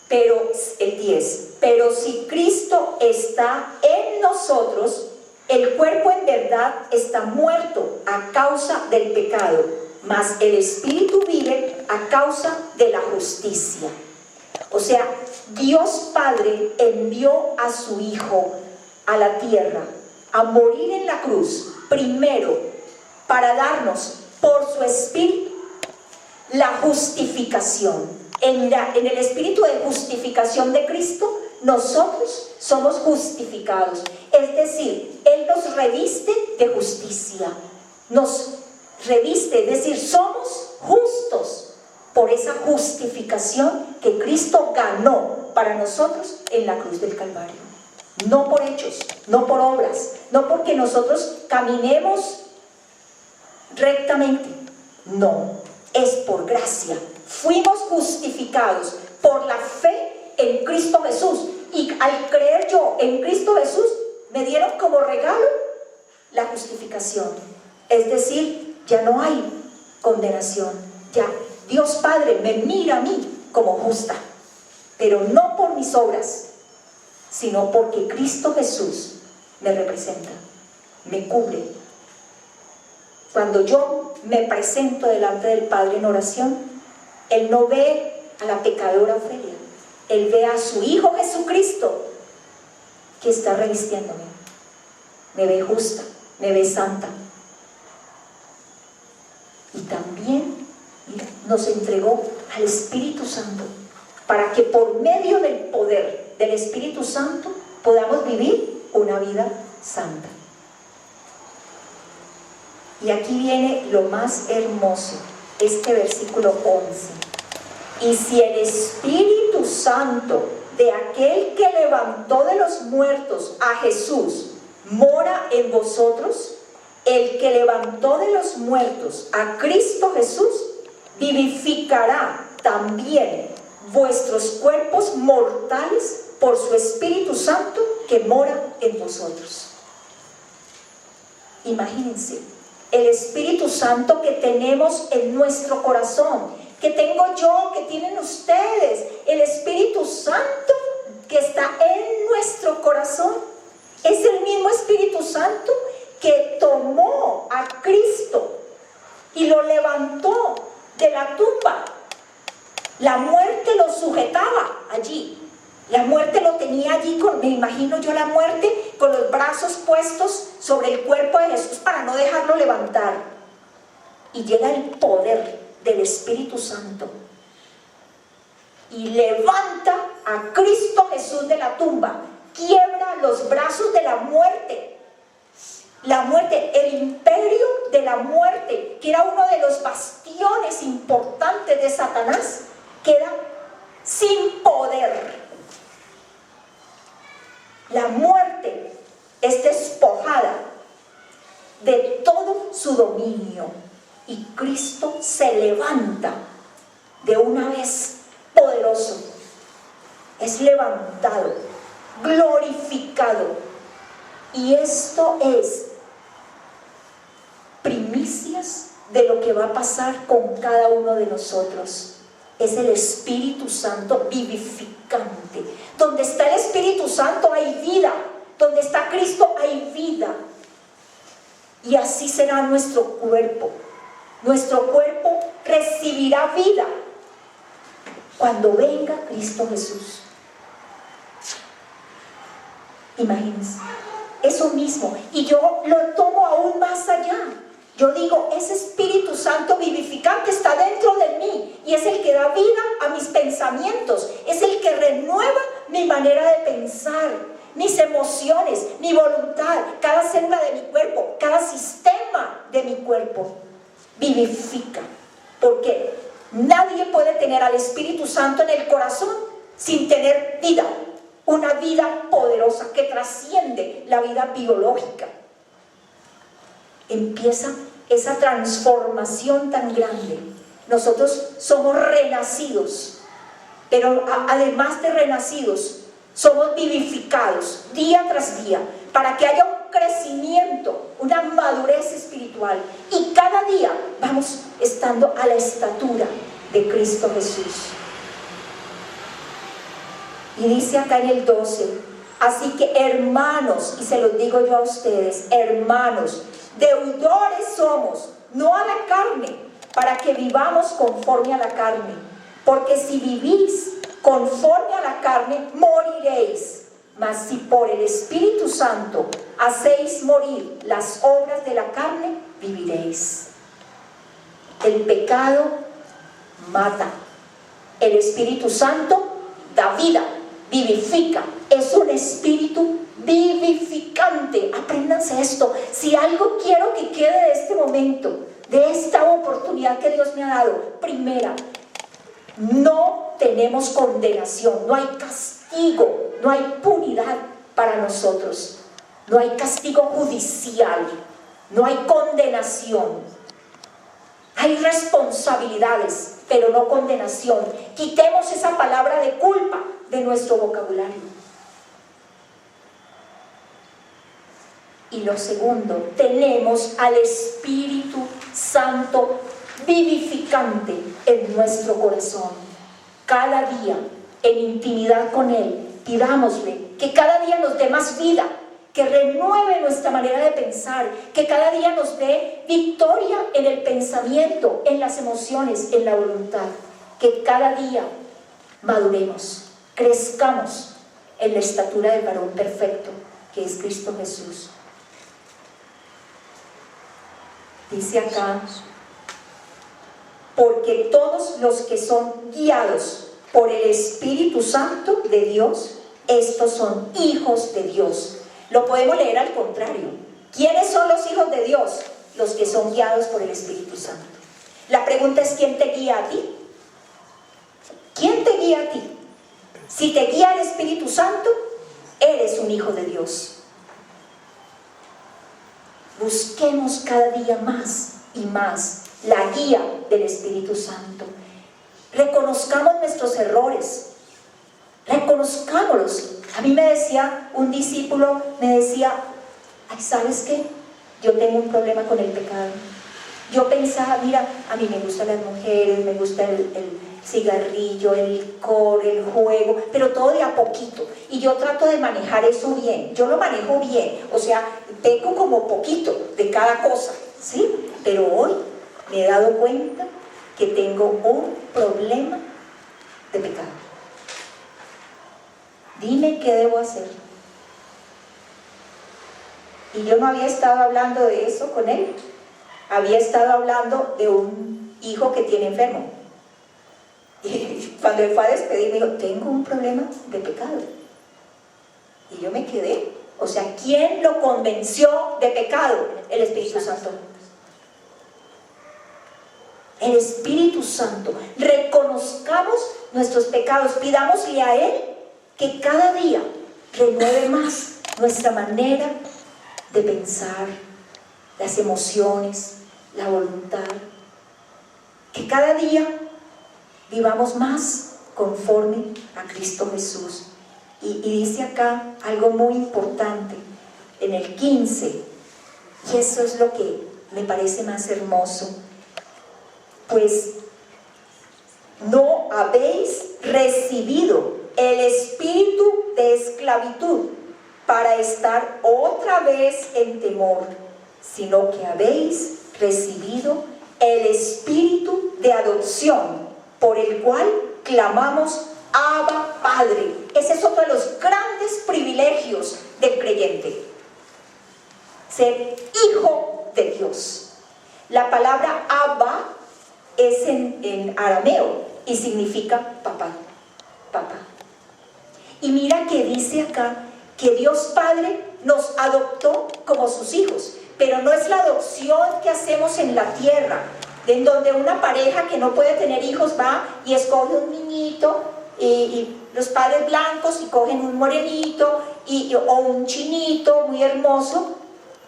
Speaker 1: pero el 10, pero si Cristo está en nosotros, el cuerpo en verdad está muerto a causa del pecado, mas el Espíritu vive a causa de la justicia. O sea, Dios Padre envió a su Hijo a la tierra a morir en la cruz, primero para darnos por su Espíritu la justificación. En el Espíritu de justificación de Cristo, nosotros somos justificados. Es decir, Él nos reviste de justicia, nos reviste, es decir, somos justos por esa justificación que Cristo ganó para nosotros en la cruz del Calvario. No por hechos, no por obras, no porque nosotros caminemos rectamente, no, es por gracia. Fuimos justificados por la fe en Cristo Jesús, y al creer yo en Cristo Jesús, me dieron como regalo la justificación. Es decir, ya no hay condenación, ya Dios Padre me mira a mí como justa, pero no por mis obras, sino porque Cristo Jesús me representa, me cubre. Cuando yo me presento delante del Padre en oración, Él no ve a la pecadora Ofelia, Él ve a su Hijo Jesucristo que está revistiéndome. Me ve justa, me ve santa. Y también nos entregó al Espíritu Santo para que por medio del poder del Espíritu Santo podamos vivir una vida santa. Y aquí viene lo más hermoso, este versículo 11. Y si el Espíritu Santo de aquel que levantó de los muertos a Jesús mora en vosotros, el que levantó de los muertos a Cristo Jesús vivificará también vuestros cuerpos mortales por su Espíritu Santo que mora en vosotros. Imagínense, el Espíritu Santo que tenemos en nuestro corazón, que tengo yo, que tienen ustedes, el Espíritu Santo que está en nuestro corazón, es el mismo Espíritu Santo que tomó a Cristo y lo levantó de la tumba. La muerte lo sujetaba allí. La muerte lo tenía allí, me imagino yo la muerte con los brazos puestos sobre el cuerpo de Jesús para no dejarlo levantar. Y llega el poder del Espíritu Santo y levanta a Cristo Jesús de la tumba, quiebra los brazos de la muerte. La muerte, el imperio de la muerte, que era uno de los bastiones importantes de Satanás, queda sin poder. La muerte es despojada de todo su dominio y Cristo se levanta de una vez poderoso. Es levantado, glorificado. Y esto es primicias de lo que va a pasar con cada uno de nosotros. Es el Espíritu Santo vivificante. Donde está el Espíritu Santo hay vida, Donde está Cristo hay vida. Y así será nuestro cuerpo. Nuestro cuerpo recibirá vida cuando venga Cristo Jesús. Imagínense, eso mismo. Y yo lo tomo aún más allá. Yo digo, ese Espíritu Santo vivificante está dentro de mí y es el que da vida a mis pensamientos, es el que renueva mi manera de pensar, mis emociones, mi voluntad, cada célula de mi cuerpo, cada sistema de mi cuerpo vivifica, porque nadie puede tener al Espíritu Santo en el corazón sin tener vida, una vida poderosa que trasciende la vida biológica. Empieza esa transformación tan grande. Nosotros somos renacidos, pero además de renacidos, somos vivificados día tras día para que haya un crecimiento, una madurez espiritual, y cada día vamos estando a la estatura de Cristo Jesús. Y dice acá en el 12, así que hermanos, y se los digo yo a ustedes, hermanos, deudores somos, no a la carne, para que vivamos conforme a la carne, porque si vivís conforme a la carne, moriréis. Mas si por el Espíritu Santo hacéis morir las obras de la carne, viviréis. El pecado mata. El Espíritu Santo da vida, vivifica. Es un espíritu vivificante. Apréndanse esto. Si algo quiero que quede de este momento, de esta oportunidad que Dios me ha dado, primera, no tenemos condenación, no hay castigo, no hay punidad para nosotros, no hay castigo judicial, no hay condenación. Hay responsabilidades, pero no condenación. Quitemos esa palabra de culpa de nuestro vocabulario. Y lo segundo, tenemos al Espíritu Santo vivificante en nuestro corazón. Cada día, en intimidad con Él, pidámosle que cada día nos dé más vida, que renueve nuestra manera de pensar, que cada día nos dé victoria en el pensamiento, en las emociones, en la voluntad, que cada día maduremos, crezcamos en la estatura del varón perfecto, que es Cristo Jesús. Dice acá, porque todos los que son guiados por el Espíritu Santo de Dios, estos son hijos de Dios. Lo podemos leer al contrario. ¿Quiénes son los hijos de Dios? Los que son guiados por el Espíritu Santo. La pregunta es, ¿quién te guía a ti? ¿Quién te guía a ti? Si te guía el Espíritu Santo, eres un hijo de Dios. Busquemos cada día más y más la guía del Espíritu Santo. Reconozcamos nuestros errores, reconozcámoslos. A mí me decía un discípulo, me decía, ay, ¿sabes qué? Yo tengo un problema con el pecado. Yo pensaba, mira, a mí me gustan las mujeres, me gusta el cigarrillo, el licor, el juego, pero todo de a poquito. Y yo trato de manejar eso bien. Yo lo manejo bien, o sea, peco como poquito de cada cosa, ¿sí? Pero hoy me he dado cuenta que tengo un problema de pecado. Dime qué debo hacer. Y yo no había estado hablando de eso con él. Había estado hablando de un hijo que tiene enfermo. Y cuando él fue a despedir, me dijo, tengo un problema de pecado. Y yo me quedé. O sea, ¿quién lo convenció de pecado? El Espíritu Santo. El Espíritu Santo. Reconozcamos nuestros pecados. Pidámosle a Él que cada día renueve más nuestra manera de pensar, las emociones, la voluntad. Que cada día vivamos más conforme a Cristo Jesús. Y dice acá algo muy importante en el 15, y eso es lo que me parece más hermoso. Pues no habéis recibido el espíritu de esclavitud para estar otra vez en temor, sino que habéis recibido el espíritu de adopción, por el cual clamamos Abba Padre. Ese es otro de los grandes privilegios del creyente, ser hijo de Dios. La palabra Abba es en arameo y significa papá, papá. Y mira que dice acá que Dios Padre nos adoptó como sus hijos, pero no es la adopción que hacemos en la tierra, en donde una pareja que no puede tener hijos va y escoge un niñito, y los padres blancos y cogen un morenito o un chinito muy hermoso,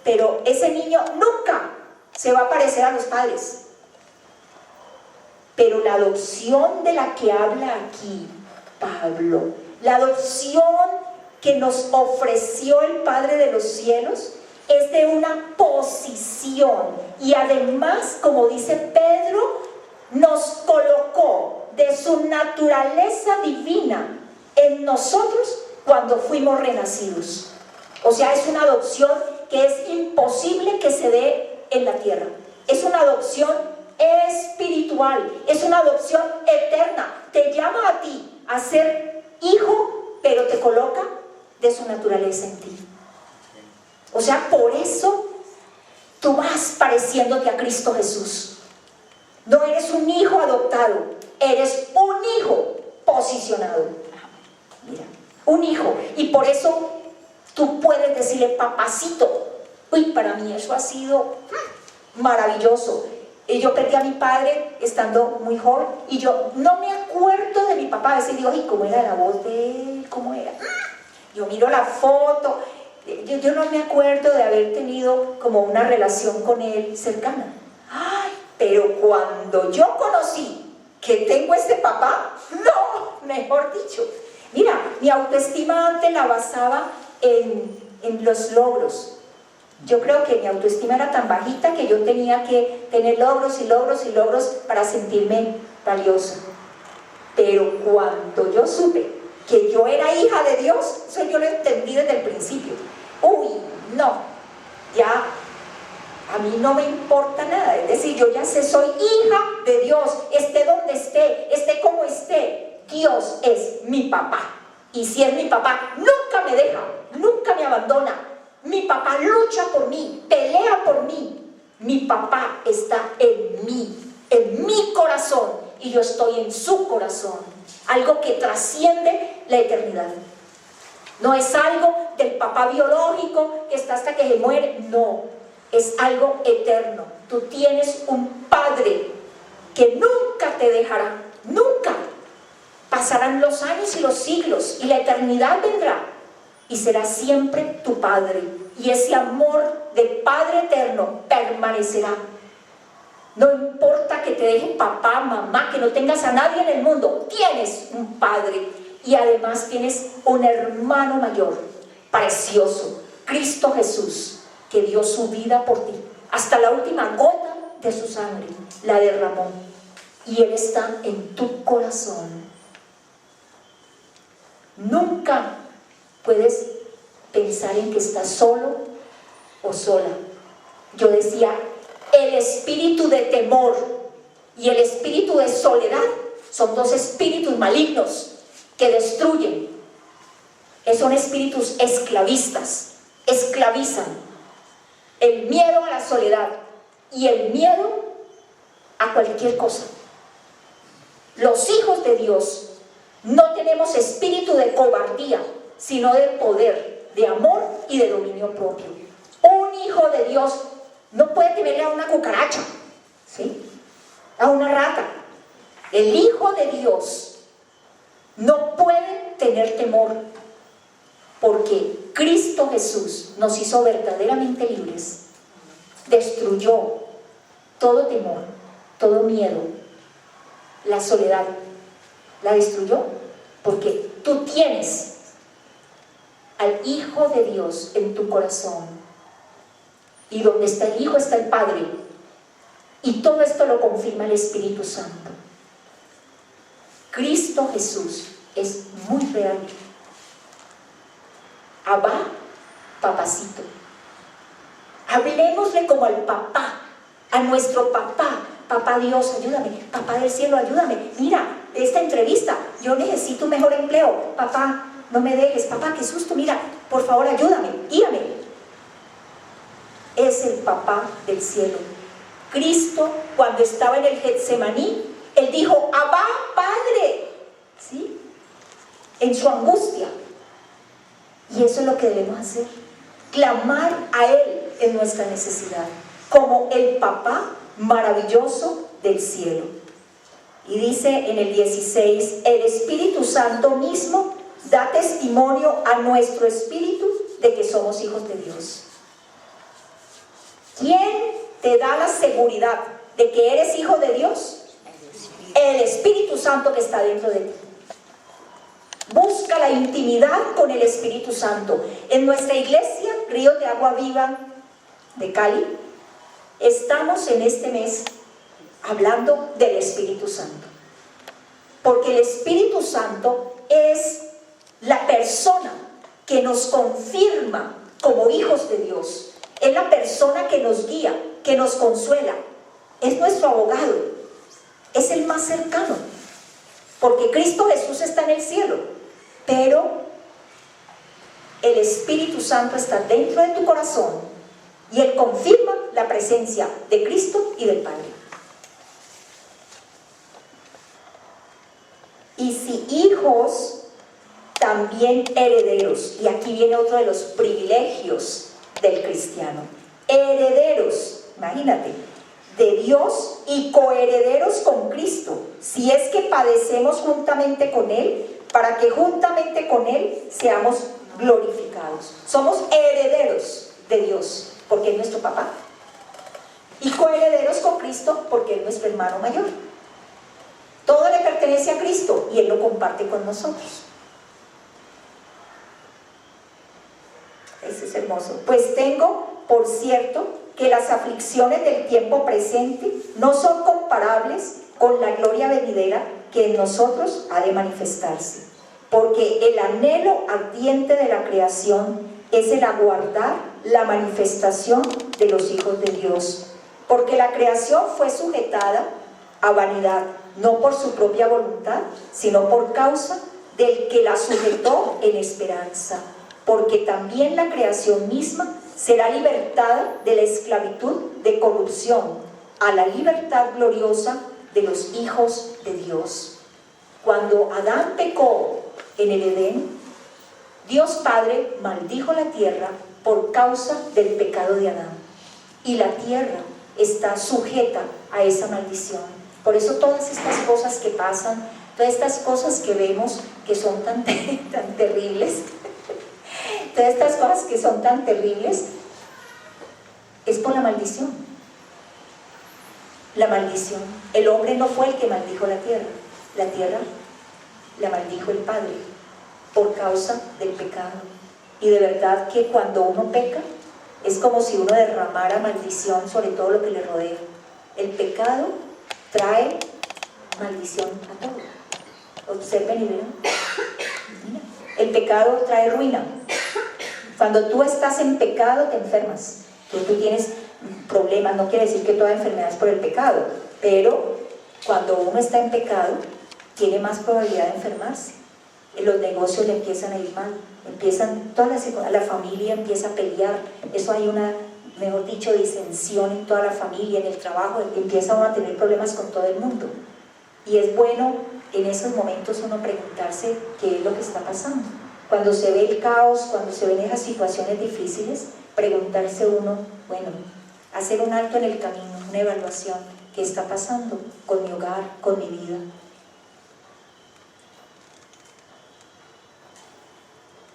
Speaker 1: pero ese niño nunca se va a parecer a los padres. Pero la adopción de la que habla aquí Pablo, la adopción que nos ofreció el Padre de los cielos, es de una posición, y además, como dice Pedro, nos colocó de su naturaleza divina en nosotros cuando fuimos renacidos. O sea, es una adopción que es imposible que se dé en la tierra. Es una adopción espiritual, es una adopción eterna. Te llama a ti a ser hijo, pero te coloca de su naturaleza en ti. O sea, por eso tú vas pareciéndote a Cristo Jesús. No eres un hijo adoptado, eres un hijo posicionado. Mira, un hijo. Y por eso tú puedes decirle papacito. Uy, para mí eso ha sido maravilloso. Y yo perdí a mi padre estando muy joven, y yo no me acuerdo de mi papá. A veces digo, ¿y cómo era la voz de él? ¿Cómo era? Yo miro la foto. Yo no me acuerdo de haber tenido como una relación con él cercana. Ay, pero cuando yo conocí que tengo este papá, no, mejor dicho. Mira, mi autoestima antes la basaba en los logros. Yo creo que mi autoestima era tan bajita que yo tenía que tener logros y logros y logros para sentirme valiosa. Pero cuando yo supe que yo era hija de Dios, eso yo lo entendí desde el principio. Uy, no, ya a mí no me importa nada. Es decir, yo ya sé, soy hija de Dios, esté donde esté como esté. Dios es mi papá. Y si es mi papá, nunca me deja, nunca me abandona. Mi papá lucha por mí, pelea por mí. Mi papá está en mi corazón, y yo estoy en su corazón. Algo que trasciende la eternidad. No es algo del papá biológico que está hasta que se muere. No, es algo eterno. Tú tienes un Padre que nunca te dejará, nunca. Pasarán los años y los siglos, y la eternidad vendrá, y será siempre tu Padre. Y ese amor de Padre eterno permanecerá. No importa que te dejen papá, mamá, que no tengas a nadie en el mundo, tienes un Padre. Y además tienes un hermano mayor, precioso, Cristo Jesús, que dio su vida por ti. Hasta la última gota de su sangre la derramó. Y Él está en tu corazón. Nunca puedes pensar en que estás solo o sola. Yo decía, el espíritu de temor y el espíritu de soledad son dos espíritus malignos que destruyen. Son espíritus esclavistas, esclavizan. El miedo a la soledad y el miedo a cualquier cosa. Los hijos de Dios no tenemos espíritu de cobardía, sino de poder, de amor y de dominio propio. Un hijo de Dios no puede temerle a una cucaracha, ¿sí?, a una rata. El hijo de Dios no puede tener temor, porque Cristo Jesús nos hizo verdaderamente libres. Destruyó todo temor, todo miedo, la soledad. La destruyó porque tú tienes al Hijo de Dios en tu corazón. Y donde está el Hijo está el Padre. Y todo esto lo confirma el Espíritu Santo. Cristo Jesús es muy real. Abba papacito. Hablemosle como al papá, a nuestro papá. Papá Dios, ayúdame. Papá del cielo, ayúdame. Mira, esta entrevista, yo necesito un mejor empleo. Papá, no me dejes. Papá, qué susto, mira, por favor, ayúdame, guíame. Es el papá del cielo. Cristo, cuando estaba en el Getsemaní, Él dijo, Abba, Padre, ¿sí? En su angustia. Y eso es lo que debemos hacer, clamar a Él en nuestra necesidad, como el papá maravilloso del cielo. Y dice en el 16, el Espíritu Santo mismo da testimonio a nuestro espíritu de que somos hijos de Dios. ¿Quién te da la seguridad de que eres hijo de Dios? El Espíritu Santo que está dentro de ti. Busca la intimidad con el Espíritu Santo. En nuestra iglesia, Ríos de Agua Viva de Cali, estamos en este mes hablando del Espíritu Santo. Porque el Espíritu Santo es la persona que nos confirma como hijos de Dios. Es la persona que nos guía, que nos consuela. Es nuestro abogado. Es el más cercano. Porque Cristo Jesús está en el cielo. Pero el Espíritu Santo está dentro de tu corazón y Él confirma la presencia de Cristo y del Padre. Y si hijos, también herederos. Y aquí viene otro de los privilegios del cristiano. Herederos, imagínate, de Dios y coherederos con Cristo, si es que padecemos juntamente con Él, para que juntamente con Él seamos glorificados. Somos herederos de Dios, porque es nuestro papá. Y coherederos con Cristo, porque es nuestro hermano mayor. Todo le pertenece a Cristo y Él lo comparte con nosotros. Eso es hermoso. Pues tengo, por cierto, que las aflicciones del tiempo presente no son comparables con la gloria venidera que en nosotros ha de manifestarse, porque el anhelo ardiente de la creación es el aguardar la manifestación de los hijos de Dios, porque la creación fue sujetada a vanidad, no por su propia voluntad, sino por causa del que la sujetó en esperanza, porque también la creación misma será libertada de la esclavitud de corrupción a la libertad gloriosa de los hijos de Dios. Cuando Adán pecó en el Edén, Dios Padre maldijo la tierra por causa del pecado de Adán, y la tierra está sujeta a esa maldición. Por eso todas estas cosas que pasan, todas estas cosas que vemos que son tan terribles, todas estas cosas que son tan terribles, es por la maldición. La maldición. El hombre no fue el que maldijo la tierra la maldijo el Padre por causa del pecado. Y de verdad que cuando uno peca, es como si uno derramara maldición sobre todo lo que le rodea. El pecado trae maldición a todo. Observen y vean. El pecado trae ruina. Cuando tú estás en pecado te enfermas. Tú tienes problemas, no quiere decir que toda enfermedad es por el pecado, pero cuando uno está en pecado tiene más probabilidad de enfermarse. Los negocios le empiezan a ir mal, la familia empieza a pelear, eso hay una, mejor dicho, disensión en toda la familia, en el trabajo, empieza uno a tener problemas con todo el mundo. Y es bueno en esos momentos uno preguntarse qué es lo que está pasando. Cuando se ve el caos, cuando se ven esas situaciones difíciles, preguntarse uno, bueno, hacer un alto en el camino, una evaluación, ¿qué está pasando con mi hogar, con mi vida?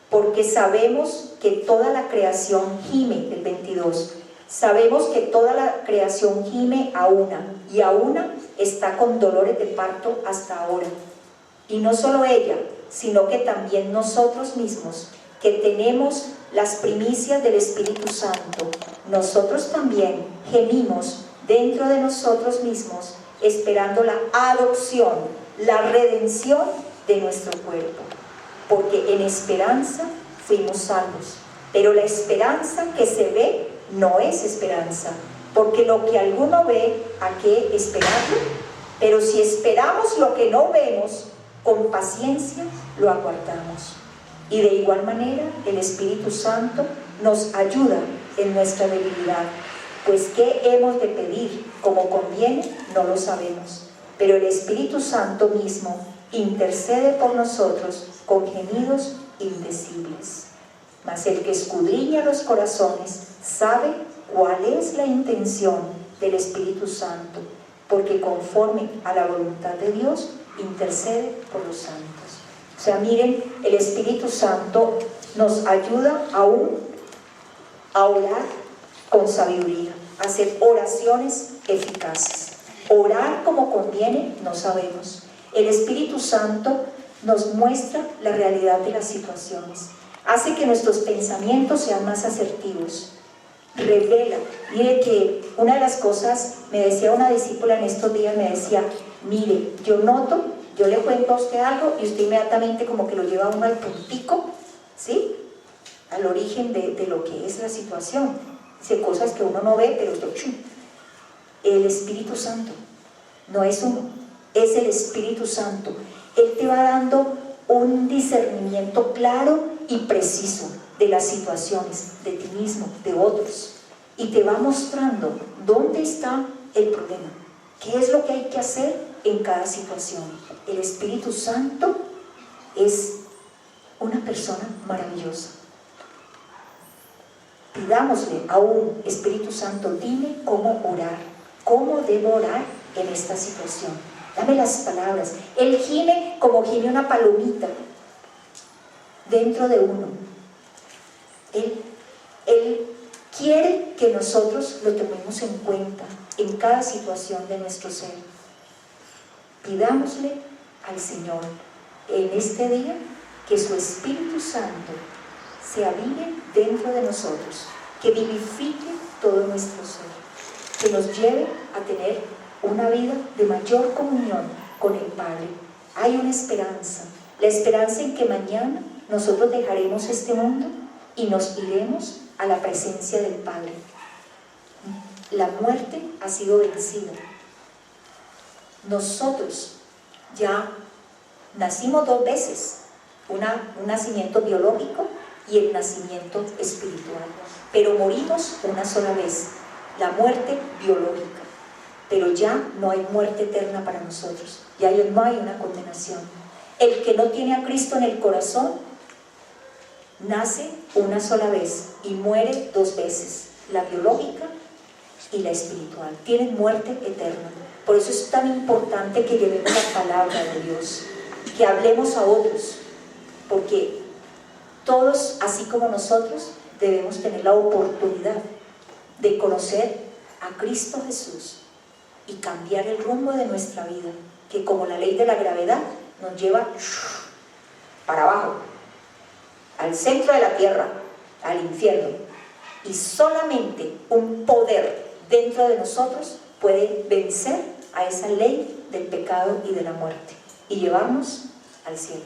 Speaker 1: Porque sabemos que toda la creación gime, el 22, sabemos que toda la creación gime a una, y a una está con dolores de parto hasta ahora. Y no solo ella, sino que también nosotros mismos, que tenemos las primicias del Espíritu Santo, nosotros también gemimos dentro de nosotros mismos, esperando la adopción, la redención de nuestro cuerpo. Porque en esperanza fuimos salvos. Pero la esperanza que se ve no es esperanza, porque lo que alguno ve, ¿a qué esperarlo? Pero si esperamos lo que no vemos, con paciencia lo aguardamos. Y de igual manera el Espíritu Santo nos ayuda en nuestra debilidad, pues ¿qué hemos de pedir como conviene? No lo sabemos, pero el Espíritu Santo mismo intercede por nosotros con gemidos indecibles. Mas el que escudriña los corazones sabe cuál es la intención del Espíritu Santo, porque conforme a la voluntad de Dios intercede por los santos. O sea, miren, el Espíritu Santo nos ayuda aún a orar con sabiduría, a hacer oraciones eficaces. Orar como conviene no sabemos. El Espíritu Santo nos muestra la realidad de las situaciones, hace que nuestros pensamientos sean más asertivos, revela. Mire que una de las cosas, me decía una discípula en estos días, me decía, mire, yo noto, yo le cuento a usted algo y usted inmediatamente como que lo lleva a uno al puntico, ¿sí? Al origen de lo que es la situación. Dice cosas que uno no ve, pero esto, el Espíritu Santo no es uno, es el Espíritu Santo. Él te va dando un discernimiento claro y preciso de las situaciones, de ti mismo, de otros, y te va mostrando dónde está el problema, qué es lo que hay que hacer en cada situación. El Espíritu Santo es una persona maravillosa. Pidámosle aún, Espíritu Santo, dime cómo orar, cómo debo orar en esta situación. Dame las palabras. Él gime como gime una palomita dentro de uno. Él quiere que nosotros lo tomemos en cuenta en cada situación de nuestro ser. Pidámosle al Señor en este día que su Espíritu Santo se avive dentro de nosotros, que vivifique todo nuestro ser, que nos lleve a tener una vida de mayor comunión con el Padre. Hay una esperanza, la esperanza en que mañana nosotros dejaremos este mundo y nos iremos a la presencia del Padre. La muerte ha sido vencida. Nosotros ya nacimos dos veces, un nacimiento biológico y el nacimiento espiritual, pero morimos una sola vez, la muerte biológica, pero ya no hay muerte eterna para nosotros, ya no hay una condenación. El que no tiene a Cristo en el corazón nace una sola vez y muere dos veces, la biológica y la espiritual, tienen muerte eterna. Por eso es tan importante que llevemos la palabra de Dios, que hablemos a otros, porque todos, así como nosotros, debemos tener la oportunidad de conocer a Cristo Jesús y cambiar el rumbo de nuestra vida, que como la ley de la gravedad nos lleva para abajo, al centro de la tierra, al infierno, y solamente un poder dentro de nosotros puede vencer a esa ley del pecado y de la muerte y llevarnos al cielo.